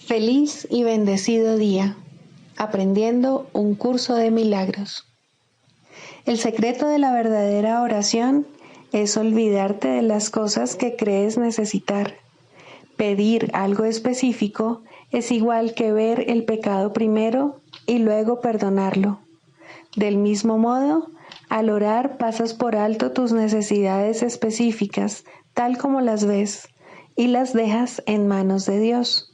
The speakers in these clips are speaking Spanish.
Feliz y bendecido día, aprendiendo un curso de milagros. El secreto de la verdadera oración es olvidarte de las cosas que crees necesitar. Pedir algo específico es igual que ver el pecado primero y luego perdonarlo. Del mismo modo, al orar pasas por alto tus necesidades específicas, tal como las ves, y las dejas en manos de Dios.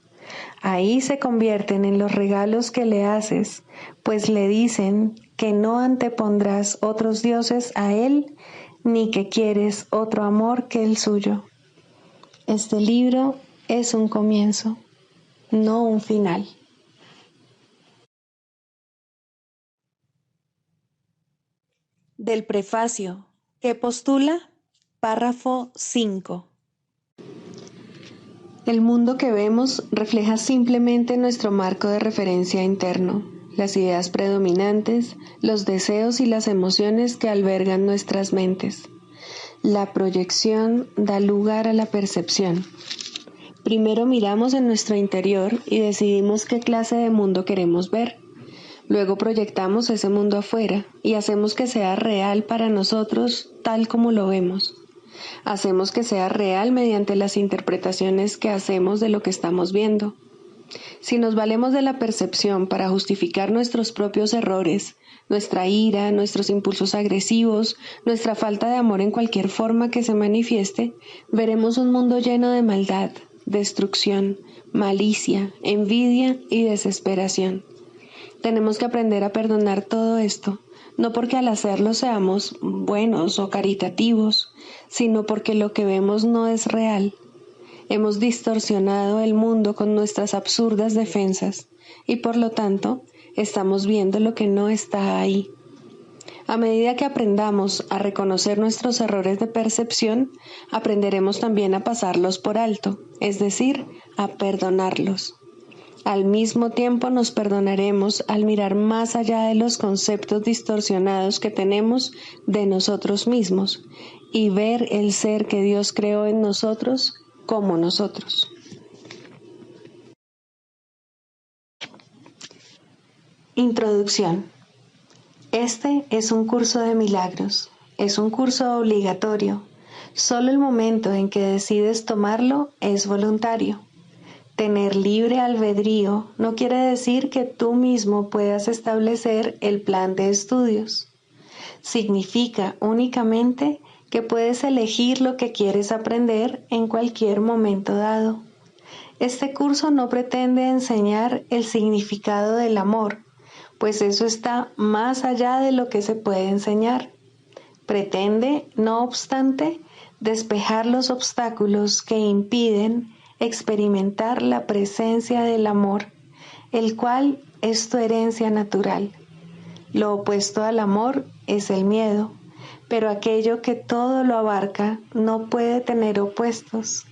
Ahí se convierten en los regalos que le haces, pues le dicen que no antepondrás otros dioses a Él, ni que quieres otro amor que el suyo. Este libro es un comienzo, no un final. Del prefacio, que postula, párrafo 5. El mundo que vemos refleja simplemente nuestro marco de referencia interno, las ideas predominantes, los deseos y las emociones que albergan nuestras mentes. La proyección da lugar a la percepción. Primero miramos en nuestro interior y decidimos qué clase de mundo queremos ver. Luego proyectamos ese mundo afuera y hacemos que sea real para nosotros tal como lo vemos. Hacemos que sea real mediante las interpretaciones que hacemos de lo que estamos viendo. Si nos valemos de la percepción para justificar nuestros propios errores, nuestra ira, nuestros impulsos agresivos, nuestra falta de amor en cualquier forma que se manifieste, veremos un mundo lleno de maldad, destrucción, malicia, envidia y desesperación. Tenemos que aprender a perdonar todo esto, no porque al hacerlo seamos buenos o caritativos, sino porque lo que vemos no es real. Hemos distorsionado el mundo con nuestras absurdas defensas y por lo tanto estamos viendo lo que no está ahí. A medida que aprendamos a reconocer nuestros errores de percepción, aprenderemos también a pasarlos por alto, es decir, a perdonarlos. Al mismo tiempo nos perdonaremos al mirar más allá de los conceptos distorsionados que tenemos de nosotros mismos y ver el ser que Dios creó en nosotros como nosotros. Introducción. Este es un curso de milagros. Es un curso obligatorio. Solo el momento en que decides tomarlo es voluntario. Tener libre albedrío no quiere decir que tú mismo puedas establecer el plan de estudios. Significa únicamente que puedes elegir lo que quieres aprender en cualquier momento dado. Este curso no pretende enseñar el significado del amor, pues eso está más allá de lo que se puede enseñar. Pretende, no obstante, despejar los obstáculos que impiden experimentar la presencia del amor, el cual es tu herencia natural. Lo opuesto al amor es el miedo, pero aquello que todo lo abarca no puede tener opuestos.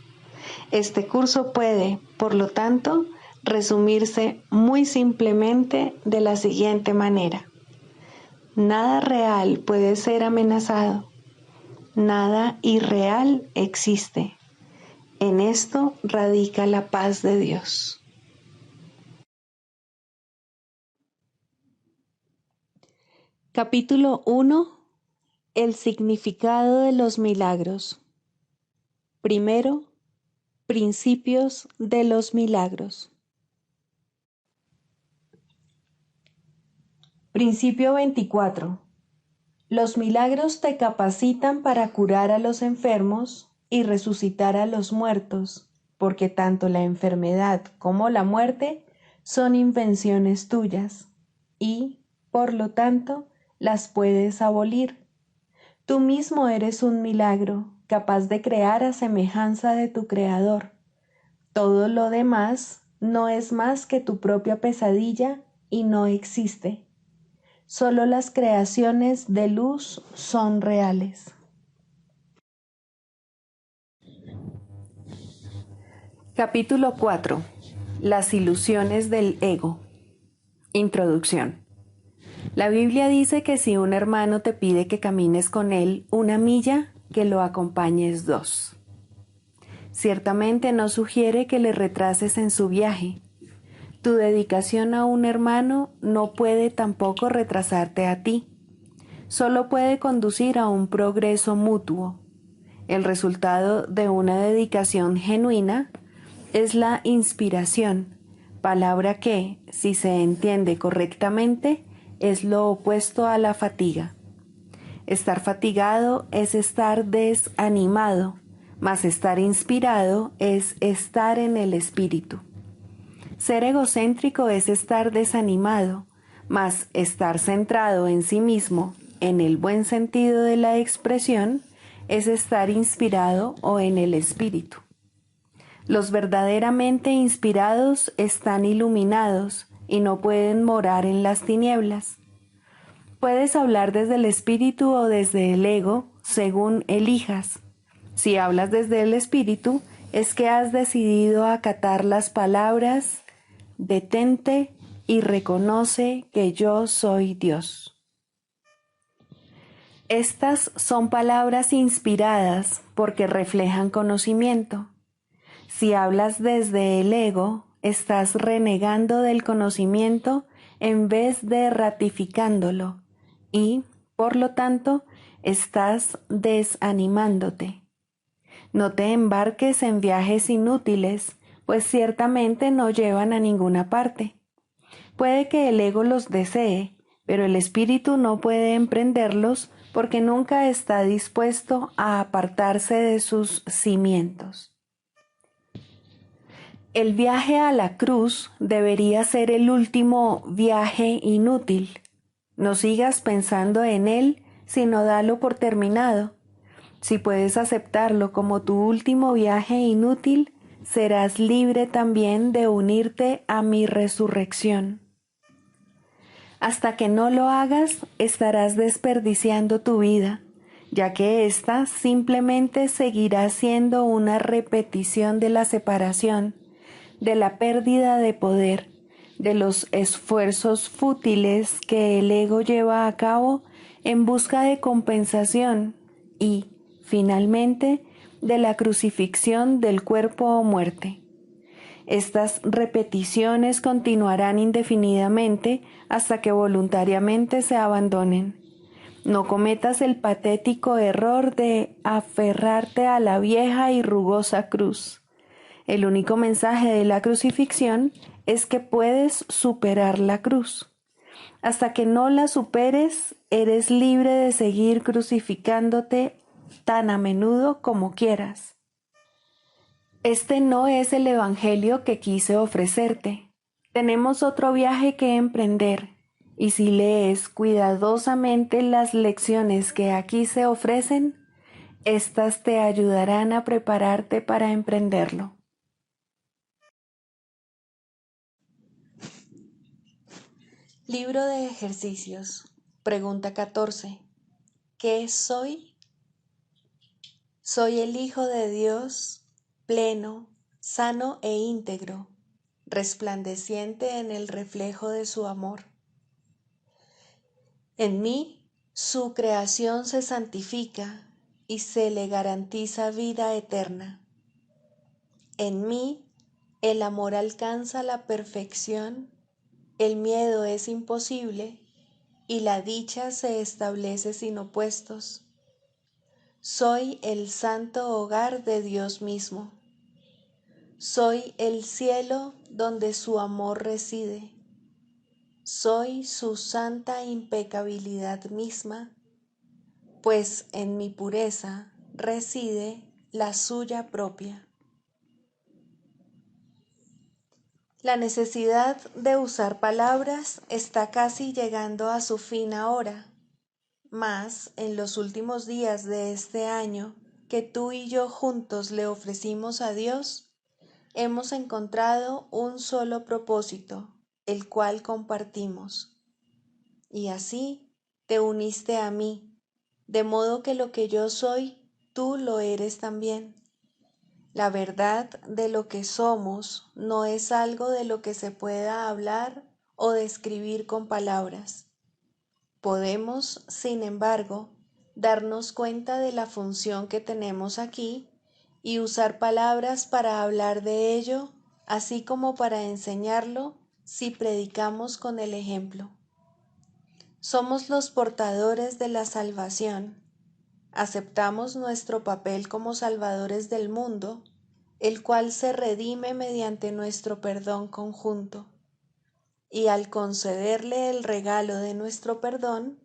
Este curso puede, por lo tanto, resumirse muy simplemente de la siguiente manera. Nada real puede ser amenazado. Nada irreal existe. En esto radica la paz de Dios. Capítulo 1. El significado de los milagros. Primero, principios de los milagros. Principio 24. Los milagros te capacitan para curar a los enfermos y resucitar a los muertos, porque tanto la enfermedad como la muerte son invenciones tuyas y, por lo tanto, las puedes abolir. Tú mismo eres un milagro, capaz de crear a semejanza de tu Creador. Todo lo demás no es más que tu propia pesadilla y no existe. Solo las creaciones de luz son reales. Capítulo 4. Las ilusiones del ego. Introducción. La Biblia dice que si un hermano te pide que camines con él 1 milla, que lo acompañes 2. Ciertamente no sugiere que le retrases en su viaje, Tu dedicación a un hermano no puede tampoco retrasarte a ti. Solo puede conducir a un progreso mutuo. El resultado de una dedicación genuina es la inspiración, palabra que, si se entiende correctamente, es lo opuesto a la fatiga. Estar fatigado es estar desanimado, mas estar inspirado es estar en el espíritu. Ser egocéntrico es estar desanimado, mas estar centrado en sí mismo, en el buen sentido de la expresión, es estar inspirado o en el espíritu. Los verdaderamente inspirados están iluminados y no pueden morar en las tinieblas. Puedes hablar desde el espíritu o desde el ego, según elijas. Si hablas desde el espíritu, es que has decidido acatar las palabras: detente y reconoce que yo soy Dios. Estas son palabras inspiradas porque reflejan conocimiento. Si hablas desde el ego, estás renegando del conocimiento en vez de ratificándolo y, por lo tanto, estás desanimándote. No te embarques en viajes inútiles, pues ciertamente no llevan a ninguna parte. Puede que el ego los desee, pero el espíritu no puede emprenderlos porque nunca está dispuesto a apartarse de sus cimientos. El viaje a la cruz debería ser el último viaje inútil. No sigas pensando en él, sino dalo por terminado. Si puedes aceptarlo como tu último viaje inútil, serás libre también de unirte a mi resurrección. Hasta que no lo hagas, estarás desperdiciando tu vida, ya que ésta simplemente seguirá siendo una repetición de la separación, de la pérdida de poder, de los esfuerzos fútiles que el ego lleva a cabo en busca de compensación y, finalmente, de la crucifixión del cuerpo o muerte. Estas repeticiones continuarán indefinidamente hasta que voluntariamente se abandonen. No cometas el patético error de aferrarte a la vieja y rugosa cruz. El único mensaje de la crucifixión es que puedes superar la cruz. Hasta que no la superes, eres libre de seguir crucificándote tan a menudo como quieras. Este no es el evangelio que quise ofrecerte. Tenemos otro viaje que emprender, y si lees cuidadosamente las lecciones que aquí se ofrecen, éstas te ayudarán a prepararte para emprenderlo. Libro de ejercicios. Pregunta 14. ¿Qué soy? Soy el Hijo de Dios, pleno, sano e íntegro, resplandeciente en el reflejo de su amor. En mí, su creación se santifica y se le garantiza vida eterna. En mí, el amor alcanza la perfección, el miedo es imposible y la dicha se establece sin opuestos. Soy el santo hogar de Dios mismo. Soy el cielo donde su amor reside. Soy su santa impecabilidad misma, pues en mi pureza reside la suya propia. La necesidad de usar palabras está casi llegando a su fin ahora. Mas en los últimos días de este año que tú y yo juntos le ofrecimos a Dios, hemos encontrado un solo propósito, el cual compartimos. Y así te uniste a mí, de modo que lo que yo soy, tú lo eres también. La verdad de lo que somos no es algo de lo que se pueda hablar o describir con palabras. Podemos, sin embargo, darnos cuenta de la función que tenemos aquí y usar palabras para hablar de ello, así como para enseñarlo, si predicamos con el ejemplo. Somos los portadores de la salvación. Aceptamos nuestro papel como salvadores del mundo, el cual se redime mediante nuestro perdón conjunto. Y al concederle el regalo de nuestro perdón,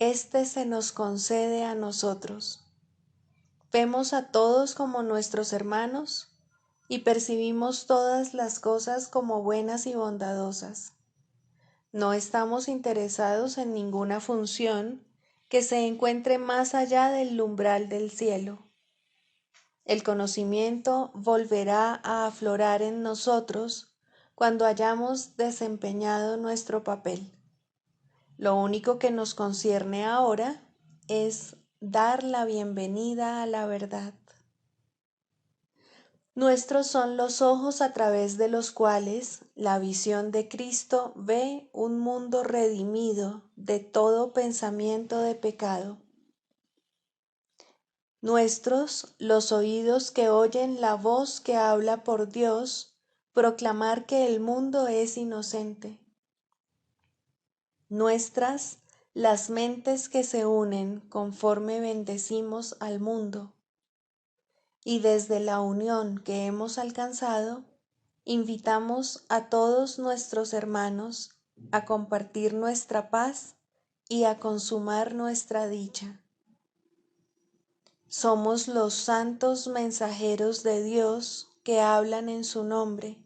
éste se nos concede a nosotros. Vemos a todos como nuestros hermanos y percibimos todas las cosas como buenas y bondadosas. No estamos interesados en ninguna función que se encuentre más allá del umbral del cielo. El conocimiento volverá a aflorar en nosotros cuando hayamos desempeñado nuestro papel. Lo único que nos concierne ahora es dar la bienvenida a la verdad. Nuestros son los ojos a través de los cuales la visión de Cristo ve un mundo redimido de todo pensamiento de pecado. Nuestros los oídos que oyen la voz que habla por Dios, proclamar que el mundo es inocente. Nuestras las mentes que se unen conforme bendecimos al mundo. Y desde la unión que hemos alcanzado, invitamos a todos nuestros hermanos a compartir nuestra paz y a consumar nuestra dicha. Somos los santos mensajeros de Dios que hablan en su nombre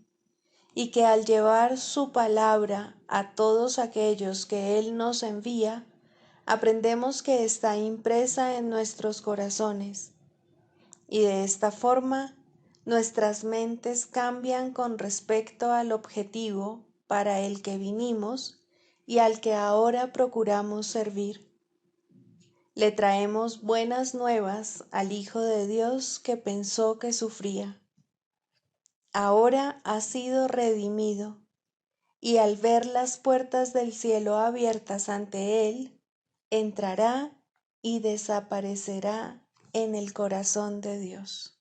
y que al llevar su palabra a todos aquellos que Él nos envía, aprendemos que está impresa en nuestros corazones. Y de esta forma, nuestras mentes cambian con respecto al objetivo para el que vinimos y al que ahora procuramos servir. Le traemos buenas nuevas al Hijo de Dios que pensó que sufría. Ahora ha sido redimido, y al ver las puertas del cielo abiertas ante Él, entrará y desaparecerá en el corazón de Dios.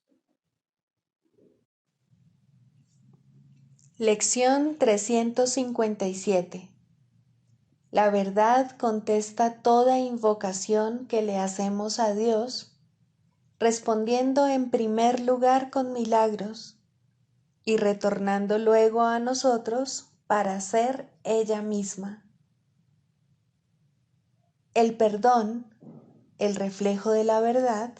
Lección 357. La verdad contesta toda invocación que le hacemos a Dios, respondiendo en primer lugar con milagros y retornando luego a nosotros para ser ella misma. El perdón, el reflejo de la verdad,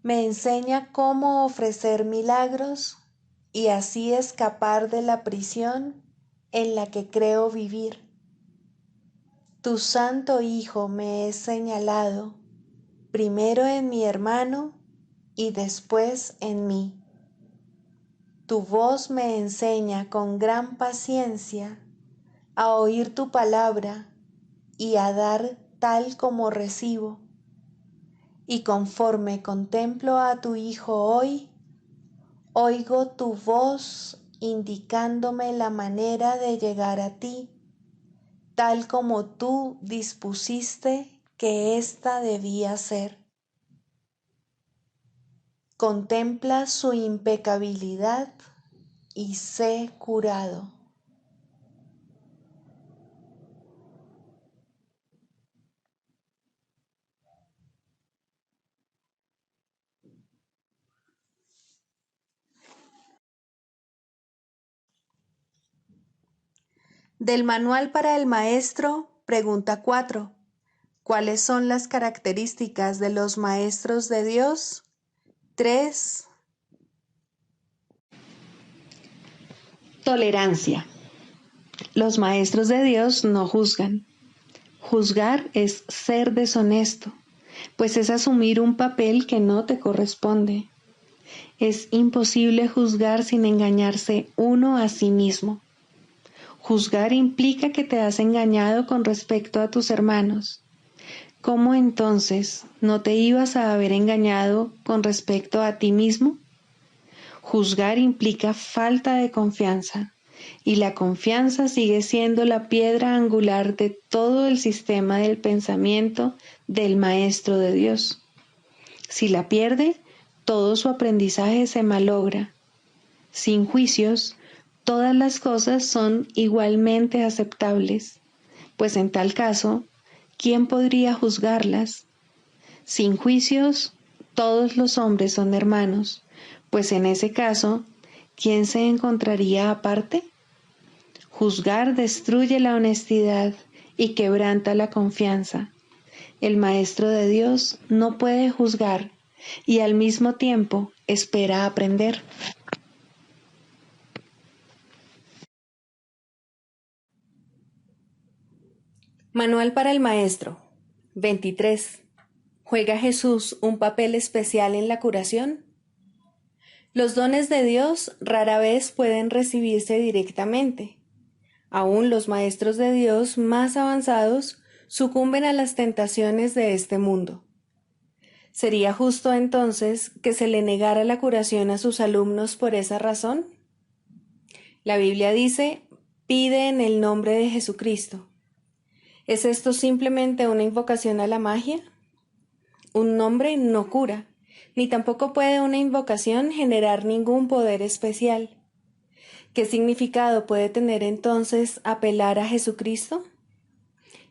me enseña cómo ofrecer milagros y así escapar de la prisión en la que creo vivir. Tu santo Hijo me es señalado, primero en mi hermano y después en mí. Tu voz me enseña con gran paciencia a oír tu palabra y a dar tal como recibo. Y conforme contemplo a tu Hijo hoy, oigo tu voz indicándome la manera de llegar a ti, tal como tú dispusiste que ésta debía ser. Contempla su impecabilidad y sé curado. Del Manual para el Maestro, pregunta 4. ¿Cuáles son las características de los maestros de Dios? 3. Tolerancia. Los maestros de Dios no juzgan. Juzgar es ser deshonesto, pues es asumir un papel que no te corresponde. Es imposible juzgar sin engañarse uno a sí mismo. Juzgar implica que te has engañado con respecto a tus hermanos. ¿Cómo entonces no te ibas a haber engañado con respecto a ti mismo? Juzgar implica falta de confianza, y la confianza sigue siendo la piedra angular de todo el sistema del pensamiento del Maestro de Dios. Si la pierde, todo su aprendizaje se malogra. Sin juicios, todas las cosas son igualmente aceptables, pues en tal caso, ¿quién podría juzgarlas? Sin juicios, todos los hombres son hermanos, pues en ese caso, ¿quién se encontraría aparte? Juzgar destruye la honestidad y quebranta la confianza. El Maestro de Dios no puede juzgar y al mismo tiempo espera aprender. Manual para el Maestro. 23. ¿Juega Jesús un papel especial en la curación? Los dones de Dios rara vez pueden recibirse directamente. Aún los maestros de Dios más avanzados sucumben a las tentaciones de este mundo. ¿Sería justo entonces que se le negara la curación a sus alumnos por esa razón? La Biblia dice, pide en el nombre de Jesucristo. ¿Es esto simplemente una invocación a la magia? Un nombre no cura, ni tampoco puede una invocación generar ningún poder especial. ¿Qué significado puede tener entonces apelar a Jesucristo?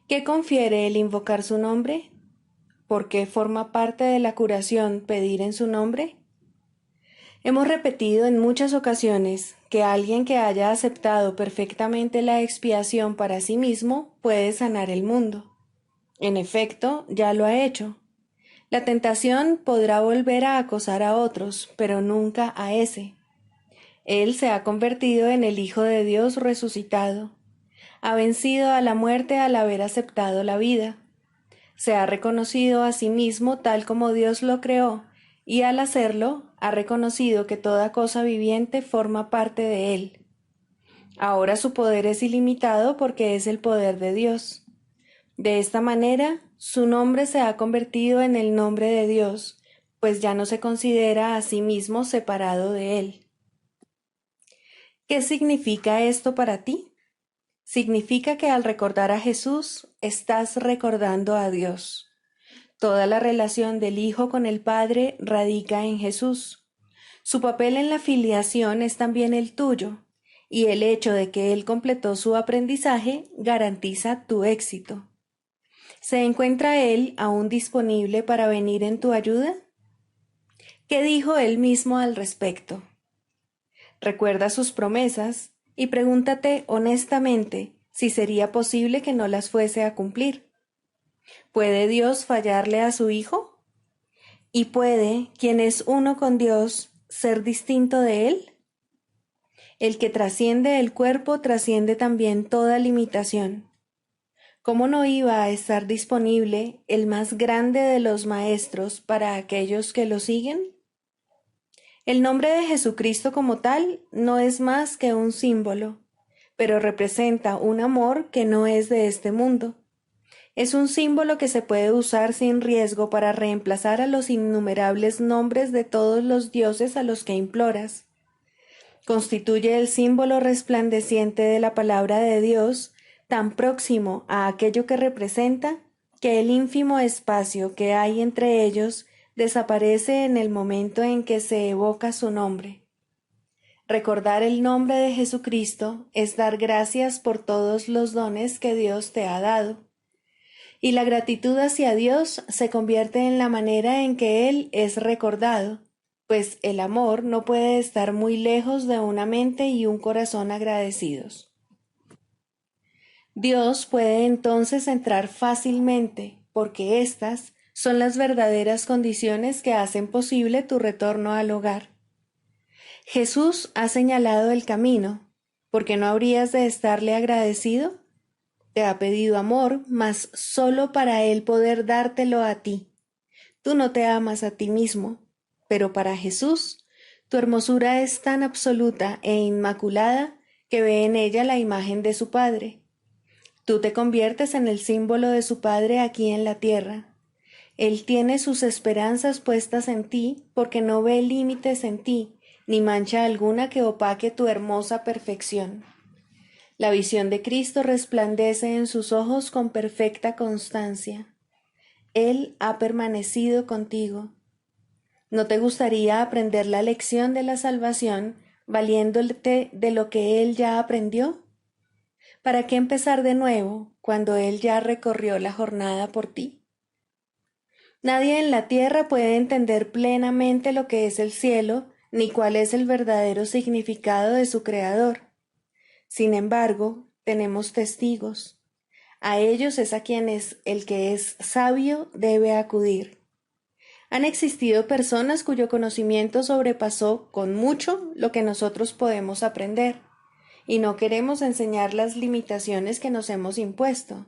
¿Qué confiere el invocar su nombre? ¿Por qué forma parte de la curación pedir en su nombre? Hemos repetido en muchas ocasiones que alguien que haya aceptado perfectamente la expiación para sí mismo puede sanar el mundo. En efecto, ya lo ha hecho. La tentación podrá volver a acosar a otros, pero nunca a ese. Él se ha convertido en el Hijo de Dios resucitado. Ha vencido a la muerte al haber aceptado la vida. Se ha reconocido a sí mismo tal como Dios lo creó, y al hacerlo, ha reconocido que toda cosa viviente forma parte de él. Ahora su poder es ilimitado porque es el poder de Dios. De esta manera, su nombre se ha convertido en el nombre de Dios, pues ya no se considera a sí mismo separado de él. ¿Qué significa esto para ti? Significa que al recordar a Jesús, estás recordando a Dios. Toda la relación del Hijo con el Padre radica en Jesús. Su papel en la filiación es también el tuyo, y el hecho de que Él completó su aprendizaje garantiza tu éxito. ¿Se encuentra Él aún disponible para venir en tu ayuda? ¿Qué dijo Él mismo al respecto? Recuerda sus promesas y pregúntate honestamente si sería posible que no las fuese a cumplir. ¿Puede Dios fallarle a su Hijo? ¿Y puede quien es uno con Dios ser distinto de Él? El que trasciende el cuerpo trasciende también toda limitación. ¿Cómo no iba a estar disponible el más grande de los maestros para aquellos que lo siguen? El nombre de Jesucristo como tal no es más que un símbolo, pero representa un amor que no es de este mundo. Es un símbolo que se puede usar sin riesgo para reemplazar a los innumerables nombres de todos los dioses a los que imploras. Constituye el símbolo resplandeciente de la palabra de Dios, tan próximo a aquello que representa, que el ínfimo espacio que hay entre ellos desaparece en el momento en que se evoca su nombre. Recordar el nombre de Jesucristo es dar gracias por todos los dones que Dios te ha dado. Y la gratitud hacia Dios se convierte en la manera en que Él es recordado, pues el amor no puede estar muy lejos de una mente y un corazón agradecidos. Dios puede entonces entrar fácilmente, porque estas son las verdaderas condiciones que hacen posible tu retorno al hogar. Jesús ha señalado el camino, ¿por qué no habrías de estarle agradecido? Te ha pedido amor, mas solo para Él poder dártelo a ti. Tú no te amas a ti mismo, pero para Jesús, tu hermosura es tan absoluta e inmaculada que ve en ella la imagen de su Padre. Tú te conviertes en el símbolo de su Padre aquí en la tierra. Él tiene sus esperanzas puestas en ti porque no ve límites en ti, ni mancha alguna que opaque tu hermosa perfección. La visión de Cristo resplandece en sus ojos con perfecta constancia. Él ha permanecido contigo. ¿No te gustaría aprender la lección de la salvación valiéndote de lo que él ya aprendió? ¿Para qué empezar de nuevo cuando él ya recorrió la jornada por ti? Nadie en la tierra puede entender plenamente lo que es el cielo, ni cuál es el verdadero significado de su creador. Sin embargo, tenemos testigos. A ellos es a quienes el que es sabio debe acudir. Han existido personas cuyo conocimiento sobrepasó con mucho lo que nosotros podemos aprender, y no queremos enseñar las limitaciones que nos hemos impuesto.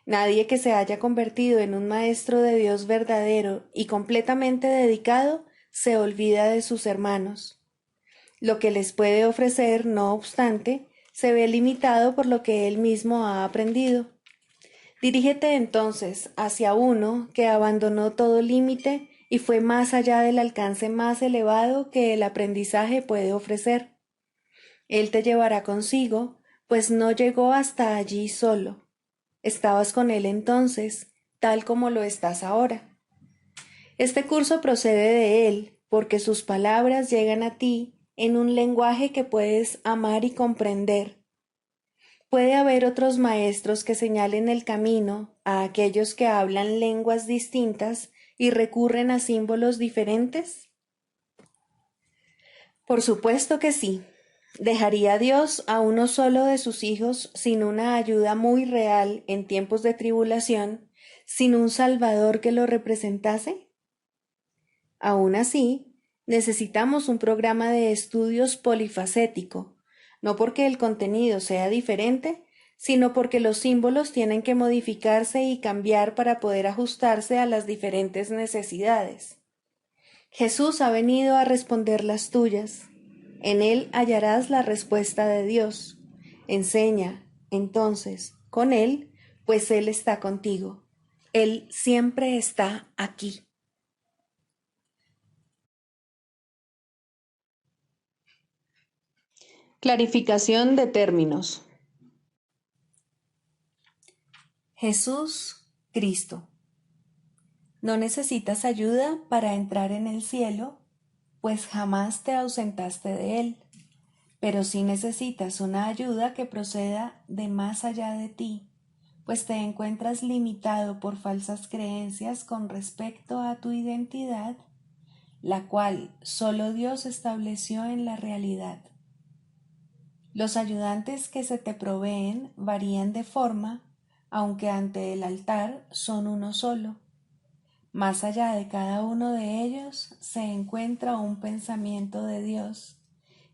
Nadie que se haya convertido en un maestro de Dios verdadero y completamente dedicado se olvida de sus hermanos. Lo que les puede ofrecer, no obstante, se ve limitado por lo que él mismo ha aprendido. Dirígete entonces hacia uno que abandonó todo límite y fue más allá del alcance más elevado que el aprendizaje puede ofrecer. Él te llevará consigo, pues no llegó hasta allí solo. Estabas con él entonces, tal como lo estás ahora. Este curso procede de él, porque sus palabras llegan a ti en un lenguaje que puedes amar y comprender. ¿Puede haber otros maestros que señalen el camino a aquellos que hablan lenguas distintas y recurren a símbolos diferentes? Por supuesto que sí. ¿Dejaría Dios a uno solo de sus hijos sin una ayuda muy real en tiempos de tribulación, sin un Salvador que lo representase? Aún así, necesitamos un programa de estudios polifacético, no porque el contenido sea diferente, sino porque los símbolos tienen que modificarse y cambiar para poder ajustarse a las diferentes necesidades. Jesús ha venido a responder las tuyas. En él hallarás la respuesta de Dios. Enseña, entonces, con él, pues él está contigo. Él siempre está aquí. Clarificación de términos. Jesús, Cristo. No necesitas ayuda para entrar en el cielo, pues jamás te ausentaste de él, pero sí necesitas una ayuda que proceda de más allá de ti, pues te encuentras limitado por falsas creencias con respecto a tu identidad, la cual solo Dios estableció en la realidad. Los ayudantes que se te proveen varían de forma, aunque ante el altar son uno solo. Más allá de cada uno de ellos se encuentra un pensamiento de Dios,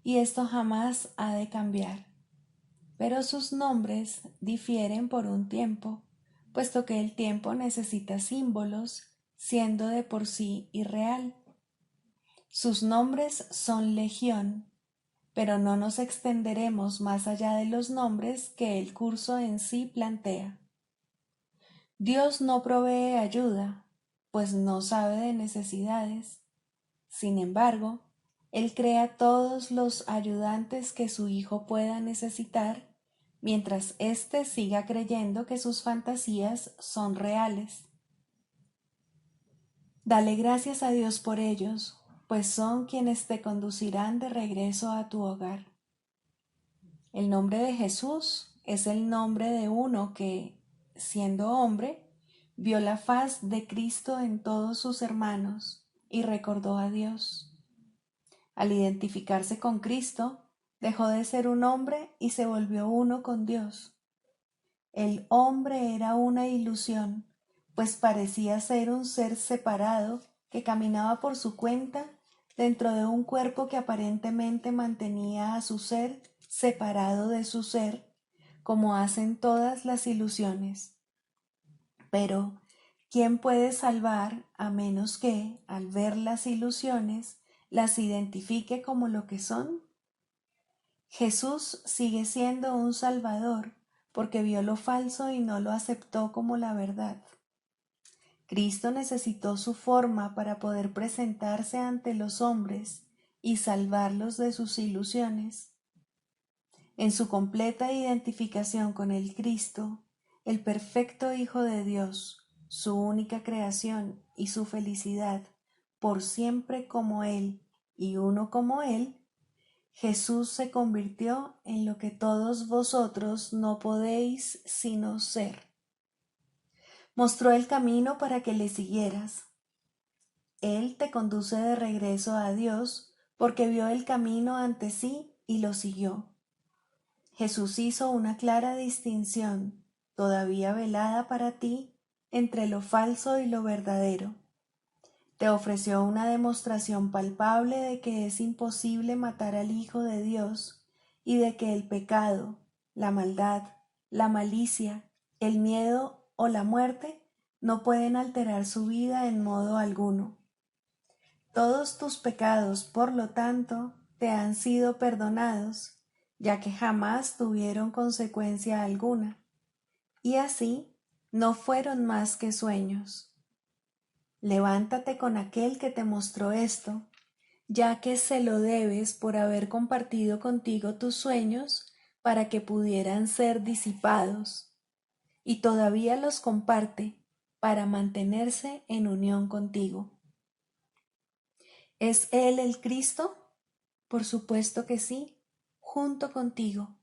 y esto jamás ha de cambiar. Pero sus nombres difieren por un tiempo, puesto que el tiempo necesita símbolos, siendo de por sí irreal. Sus nombres son legión, pero no nos extenderemos más allá de los nombres que el curso en sí plantea. Dios no provee ayuda, pues no sabe de necesidades. Sin embargo, Él crea todos los ayudantes que su Hijo pueda necesitar, mientras éste siga creyendo que sus fantasías son reales. Dale gracias a Dios por ellos, pues son quienes te conducirán de regreso a tu hogar. El nombre de Jesús es el nombre de uno que, siendo hombre, vio la faz de Cristo en todos sus hermanos y recordó a Dios. Al identificarse con Cristo, dejó de ser un hombre y se volvió uno con Dios. El hombre era una ilusión, pues parecía ser un ser separado que caminaba por su cuenta dentro de un cuerpo que aparentemente mantenía a su ser separado de su ser, como hacen todas las ilusiones. Pero, ¿quién puede salvar a menos que, al ver las ilusiones, las identifique como lo que son? Jesús sigue siendo un Salvador porque vio lo falso y no lo aceptó como la verdad. Cristo necesitó su forma para poder presentarse ante los hombres y salvarlos de sus ilusiones. En su completa identificación con el Cristo, el perfecto Hijo de Dios, su única creación y su felicidad, por siempre como Él y uno como Él, Jesús se convirtió en lo que todos vosotros no podéis sino ser. Mostró el camino para que le siguieras. Él te conduce de regreso a Dios porque vio el camino ante sí y lo siguió. Jesús hizo una clara distinción, todavía velada para ti, entre lo falso y lo verdadero. Te ofreció una demostración palpable de que es imposible matar al Hijo de Dios y de que el pecado, la maldad, la malicia, el miedo o la muerte no pueden alterar su vida en modo alguno. Todos tus pecados, por lo tanto, te han sido perdonados, ya que jamás tuvieron consecuencia alguna, y así no fueron más que sueños. Levántate con aquel que te mostró esto, ya que se lo debes por haber compartido contigo tus sueños para que pudieran ser disipados, y todavía los comparte para mantenerse en unión contigo. ¿Es Él el Cristo? Por supuesto que sí, junto contigo.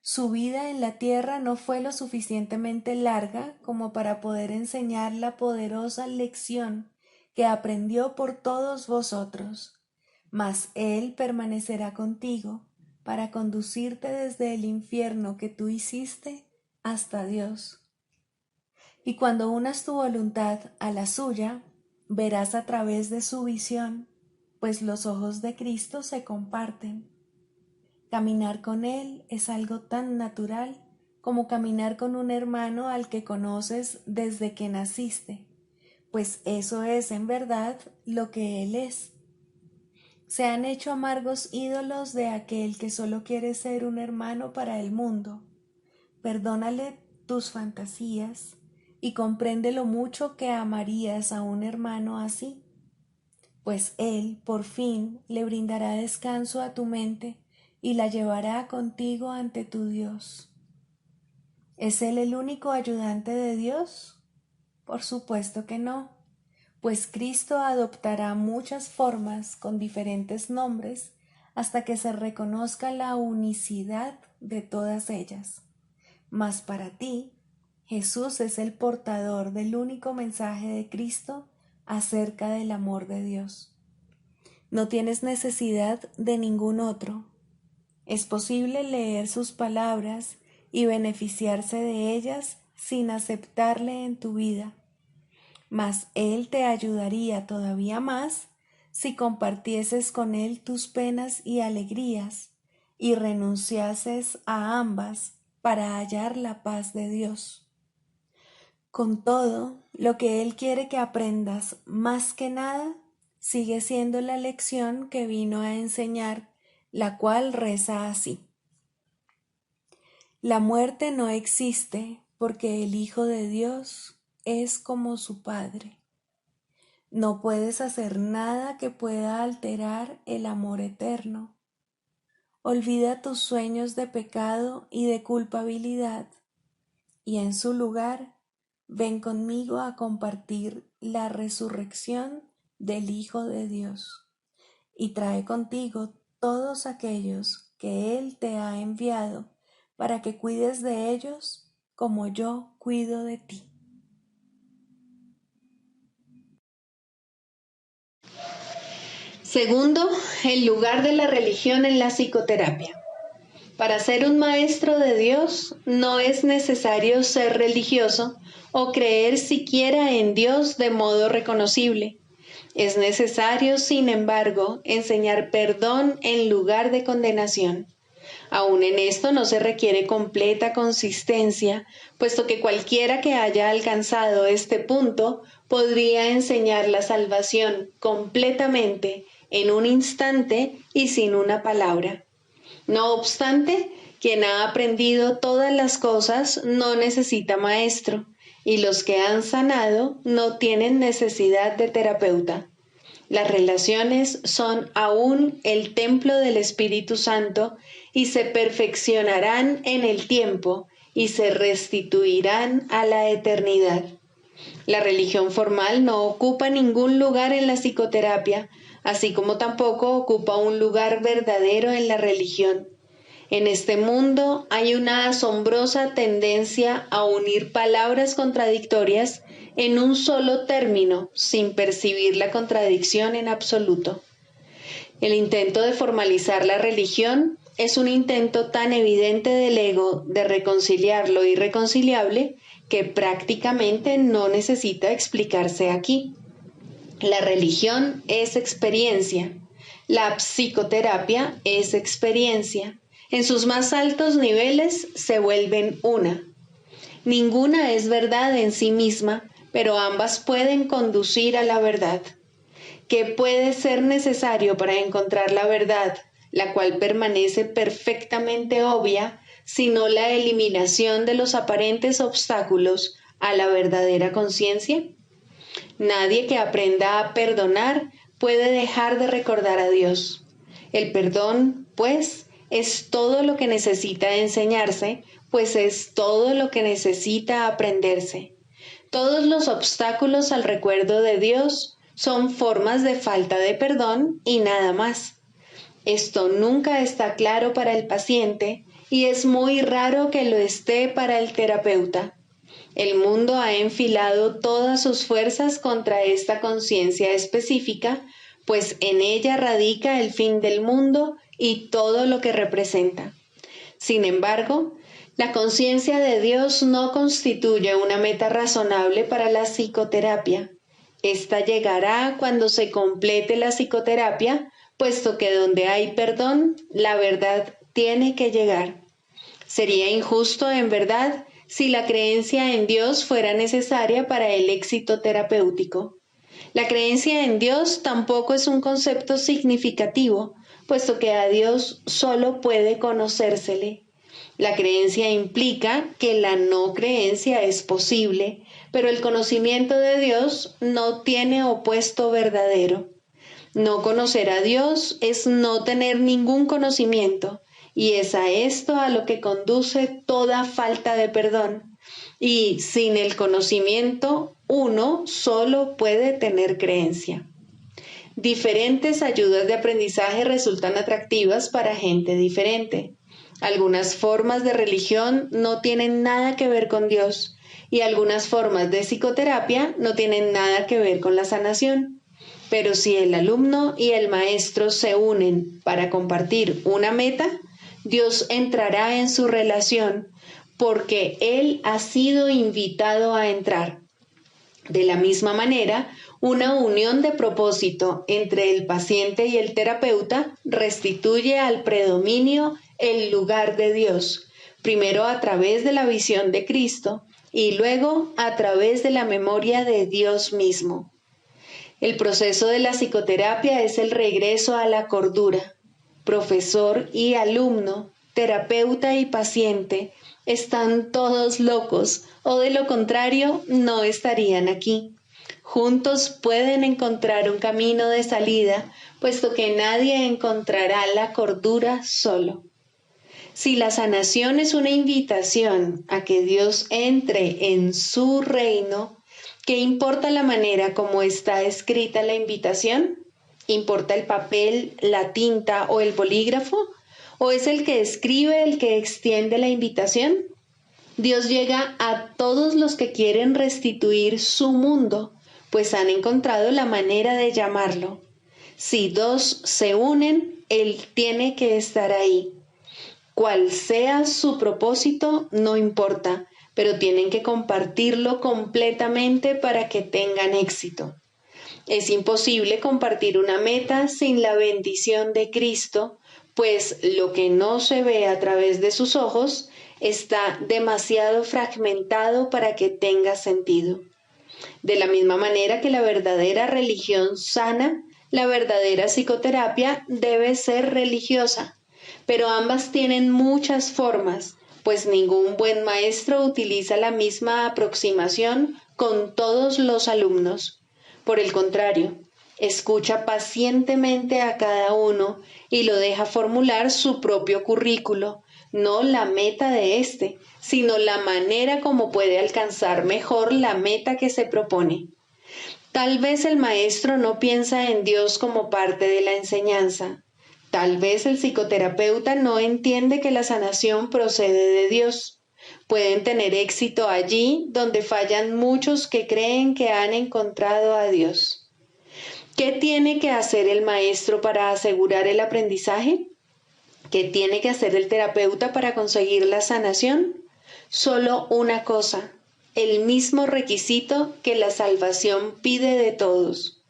Su vida en la tierra no fue lo suficientemente larga como para poder enseñar la poderosa lección que aprendió por todos vosotros, mas Él permanecerá contigo para conducirte desde el infierno que tú hiciste hasta Dios. Y cuando unas tu voluntad a la suya, verás a través de su visión, pues los ojos de Cristo se comparten. Caminar con Él es algo tan natural como caminar con un hermano al que conoces desde que naciste, pues eso es en verdad lo que Él es. Se han hecho amargos ídolos de aquel que solo quiere ser un hermano para el mundo. Perdónale tus fantasías y comprende lo mucho que amarías a un hermano así, pues Él por fin le brindará descanso a tu mente y la llevará contigo ante tu Dios. ¿Es Él el único ayudante de Dios? Por supuesto que no, pues Cristo adoptará muchas formas con diferentes nombres hasta que se reconozca la unicidad de todas ellas. Mas para ti, Jesús es el portador del único mensaje de Cristo acerca del amor de Dios. No tienes necesidad de ningún otro. Es posible leer sus palabras y beneficiarse de ellas sin aceptarle en tu vida, mas Él te ayudaría todavía más si compartieses con Él tus penas y alegrías y renunciases a ambas para hallar la paz de Dios. Con todo, lo que Él quiere que aprendas más que nada sigue siendo la lección que vino a enseñar, la cual reza así: la muerte no existe porque el Hijo de Dios es como su Padre. No puedes hacer nada que pueda alterar el amor eterno. Olvida tus sueños de pecado y de culpabilidad, y en su lugar, ven conmigo a compartir la resurrección del Hijo de Dios, y trae contigo todos aquellos que Él te ha enviado para que cuides de ellos como yo cuido de ti. Segundo, el lugar de la religión en la psicoterapia. Para ser un maestro de Dios no es necesario ser religioso o creer siquiera en Dios de modo reconocible. Es necesario, sin embargo, enseñar perdón en lugar de condenación. Aún en esto no se requiere completa consistencia, puesto que cualquiera que haya alcanzado este punto podría enseñar la salvación completamente en un instante y sin una palabra. No obstante, quien ha aprendido todas las cosas no necesita maestro, y los que han sanado no tienen necesidad de terapeuta. Las relaciones son aún el templo del Espíritu Santo y se perfeccionarán en el tiempo y se restituirán a la eternidad. La religión formal no ocupa ningún lugar en la psicoterapia, así como tampoco ocupa un lugar verdadero en la religión. En este mundo hay una asombrosa tendencia a unir palabras contradictorias en un solo término, sin percibir la contradicción en absoluto. El intento de formalizar la religión es un intento tan evidente del ego de reconciliar lo irreconciliable que prácticamente no necesita explicarse aquí. La religión es experiencia, la psicoterapia es experiencia. En sus más altos niveles se vuelven una. Ninguna es verdad en sí misma, pero ambas pueden conducir a la verdad. ¿Qué puede ser necesario para encontrar la verdad, la cual permanece perfectamente obvia, sino la eliminación de los aparentes obstáculos a la verdadera conciencia? Nadie que aprenda a perdonar puede dejar de recordar a Dios. El perdón, pues, es todo lo que necesita enseñarse, pues es todo lo que necesita aprenderse. Todos los obstáculos al recuerdo de Dios son formas de falta de perdón y nada más. Esto nunca está claro para el paciente y es muy raro que lo esté para el terapeuta. El mundo ha enfilado todas sus fuerzas contra esta conciencia específica, pues en ella radica el fin del mundo y todo lo que representa. Sin embargo, la conciencia de Dios no constituye una meta razonable para la psicoterapia. Esta llegará cuando se complete la psicoterapia, puesto que donde hay perdón, la verdad tiene que llegar. Sería injusto, en verdad, si la creencia en Dios fuera necesaria para el éxito terapéutico. La creencia en Dios tampoco es un concepto significativo, puesto que a Dios solo puede conocérsele. La creencia implica que la no creencia es posible, pero el conocimiento de Dios no tiene opuesto verdadero. No conocer a Dios es no tener ningún conocimiento, y es a esto a lo que conduce toda falta de perdón. Y sin el conocimiento, uno solo puede tener creencia. Diferentes ayudas de aprendizaje resultan atractivas para gente diferente. Algunas formas de religión no tienen nada que ver con Dios y algunas formas de psicoterapia no tienen nada que ver con la sanación. Pero si el alumno y el maestro se unen para compartir una meta, Dios entrará en su relación porque Él ha sido invitado a entrar. De la misma manera, una unión de propósito entre el paciente y el terapeuta restituye al predominio el lugar de Dios, primero a través de la visión de Cristo y luego a través de la memoria de Dios mismo. El proceso de la psicoterapia es el regreso a la cordura. Profesor y alumno, terapeuta y paciente, están todos locos o de lo contrario no estarían aquí. Juntos pueden encontrar un camino de salida, puesto que nadie encontrará la cordura solo. Si la sanación es una invitación a que Dios entre en su reino, ¿qué importa la manera como está escrita la invitación? ¿Importa el papel, la tinta o el bolígrafo? ¿O es el que escribe el que extiende la invitación? Dios llega a todos los que quieren restituir su mundo, pues han encontrado la manera de llamarlo. Si dos se unen, Él tiene que estar ahí. Cual sea su propósito, no importa, pero tienen que compartirlo completamente para que tengan éxito. Es imposible compartir una meta sin la bendición de Cristo, pues lo que no se ve a través de sus ojos está demasiado fragmentado para que tenga sentido. De la misma manera que la verdadera religión sana, la verdadera psicoterapia debe ser religiosa, pero ambas tienen muchas formas, pues ningún buen maestro utiliza la misma aproximación con todos los alumnos. Por el contrario, escucha pacientemente a cada uno y lo deja formular su propio currículo, no la meta de éste, sino la manera como puede alcanzar mejor la meta que se propone. Tal vez el maestro no piensa en Dios como parte de la enseñanza. Tal vez el psicoterapeuta no entiende que la sanación procede de Dios. Pueden tener éxito allí donde fallan muchos que creen que han encontrado a Dios. ¿Qué tiene que hacer el maestro para asegurar el aprendizaje? ¿Qué tiene que hacer el terapeuta para conseguir la sanación? Solo una cosa, el mismo requisito que la salvación pide de todos.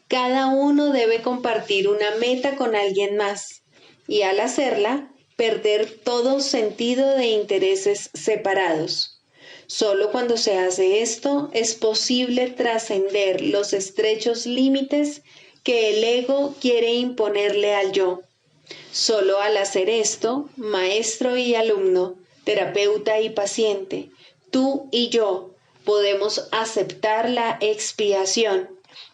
Cada uno debe compartir una meta con alguien más y al hacerla, perder todo sentido de intereses separados. Solo cuando se hace esto es posible trascender los estrechos límites que el ego quiere imponerle al yo. Solo al hacer esto, maestro y alumno, terapeuta y paciente, tú y yo podemos aceptar la expiación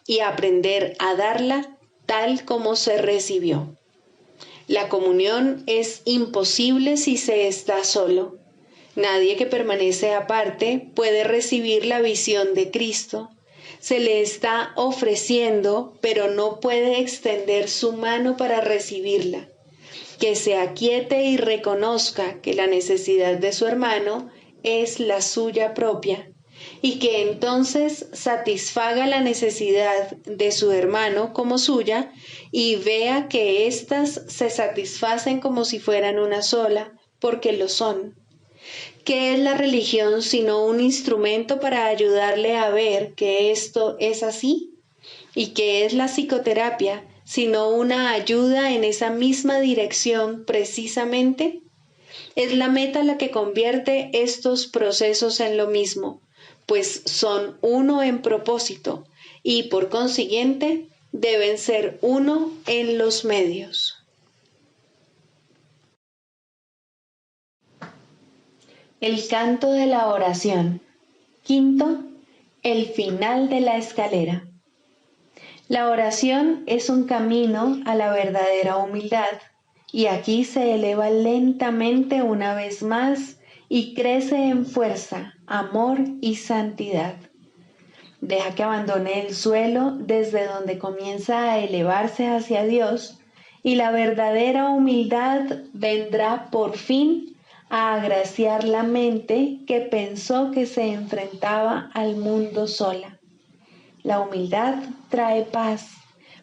y aprender a darla tal como se recibió. La comunión es imposible si se está solo. Nadie que permanece aparte puede recibir la visión de Cristo. Se le está ofreciendo, pero no puede extender su mano para recibirla. Que se aquiete y reconozca que la necesidad de su hermano es la suya propia, y que entonces satisfaga la necesidad de su hermano como suya y vea que éstas se satisfacen como si fueran una sola, porque lo son. ¿Qué es la religión sino un instrumento para ayudarle a ver que esto es así? ¿Y qué es la psicoterapia sino una ayuda en esa misma dirección precisamente? Es la meta la que convierte estos procesos en lo mismo, pues son uno en propósito y por consiguiente deben ser uno en los medios. El canto de la oración. Quinto, el final de la escalera. La oración es un camino a la verdadera humildad, y aquí se eleva lentamente una vez más y crece en fuerza, amor y santidad. Deja que abandone el suelo desde donde comienza a elevarse hacia Dios, y la verdadera humildad vendrá por fin a agraciar la mente que pensó que se enfrentaba al mundo sola. La humildad trae paz,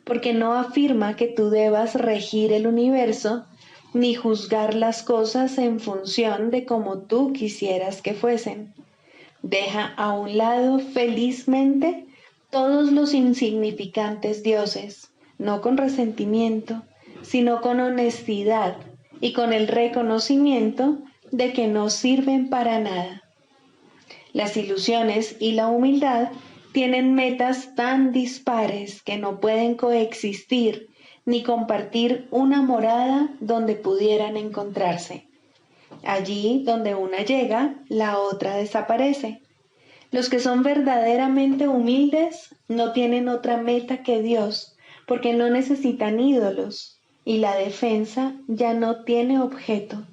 porque no afirma que tú debas regir el universo ni juzgar las cosas en función de cómo tú quisieras que fuesen. Deja a un lado felizmente todos los insignificantes dioses, no con resentimiento, sino con honestidad y con el reconocimiento de que no sirven para nada. Las ilusiones y la humildad tienen metas tan dispares que no pueden coexistir ni compartir una morada donde pudieran encontrarse. Allí donde una llega, la otra desaparece. Los que son verdaderamente humildes no tienen otra meta que Dios, porque no necesitan ídolos, y la defensa ya no tiene objeto.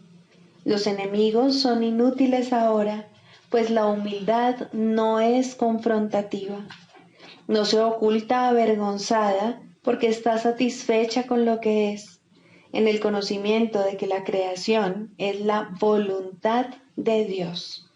Los enemigos son inútiles ahora, pues la humildad no es confrontativa. No se oculta avergonzada porque está satisfecha con lo que es, en el conocimiento de que la creación es la voluntad de Dios.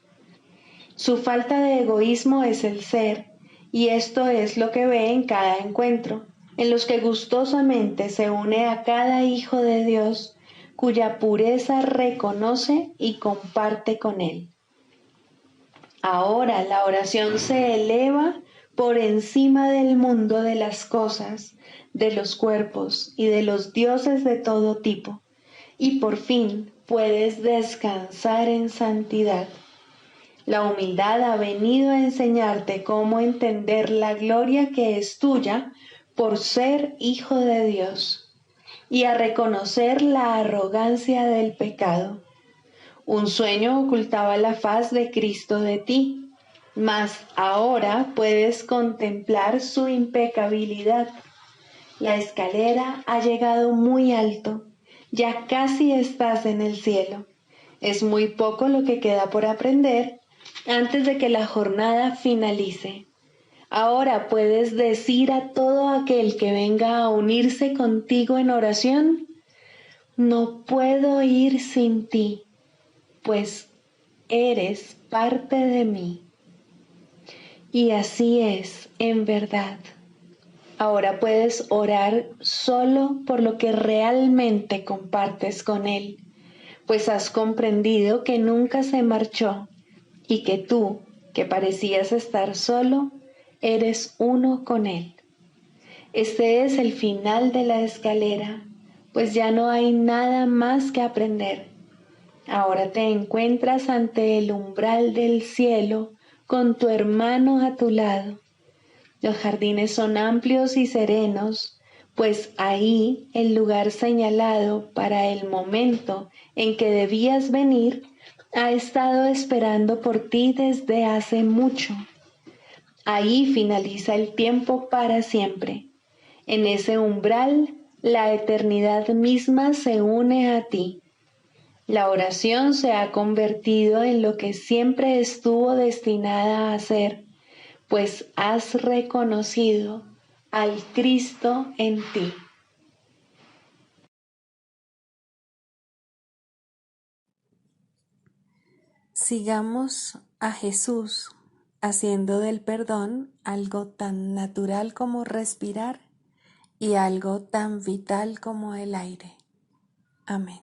Su falta de egoísmo es el ser, y esto es lo que ve en cada encuentro, en los que gustosamente se une a cada hijo de Dios, cuya pureza reconoce y comparte con él. Ahora la oración se eleva por encima del mundo de las cosas, de los cuerpos y de los dioses de todo tipo, y por fin puedes descansar en santidad. La humildad ha venido a enseñarte cómo entender la gloria que es tuya por ser hijo de Dios y a reconocer la arrogancia del pecado. Un sueño ocultaba la faz de Cristo de ti, mas ahora puedes contemplar su impecabilidad. La escalera ha llegado muy alto, ya casi estás en el cielo. Es muy poco lo que queda por aprender antes de que la jornada finalice. Ahora puedes decir a todo aquel que venga a unirse contigo en oración: no puedo ir sin ti, pues eres parte de mí. Y así es, en verdad. Ahora puedes orar solo por lo que realmente compartes con Él, pues has comprendido que nunca se marchó y que tú, que parecías estar solo, eres uno con Él. Este es el final de la escalera, pues ya no hay nada más que aprender. Ahora te encuentras ante el umbral del cielo con tu hermano a tu lado. Los jardines son amplios y serenos, pues ahí el lugar señalado para el momento en que debías venir ha estado esperando por ti desde hace mucho. Ahí finaliza el tiempo para siempre. En ese umbral, la eternidad misma se une a ti. La oración se ha convertido en lo que siempre estuvo destinada a ser, pues has reconocido al Cristo en ti. Sigamos a Jesús haciendo del perdón algo tan natural como respirar y algo tan vital como el aire. Amén.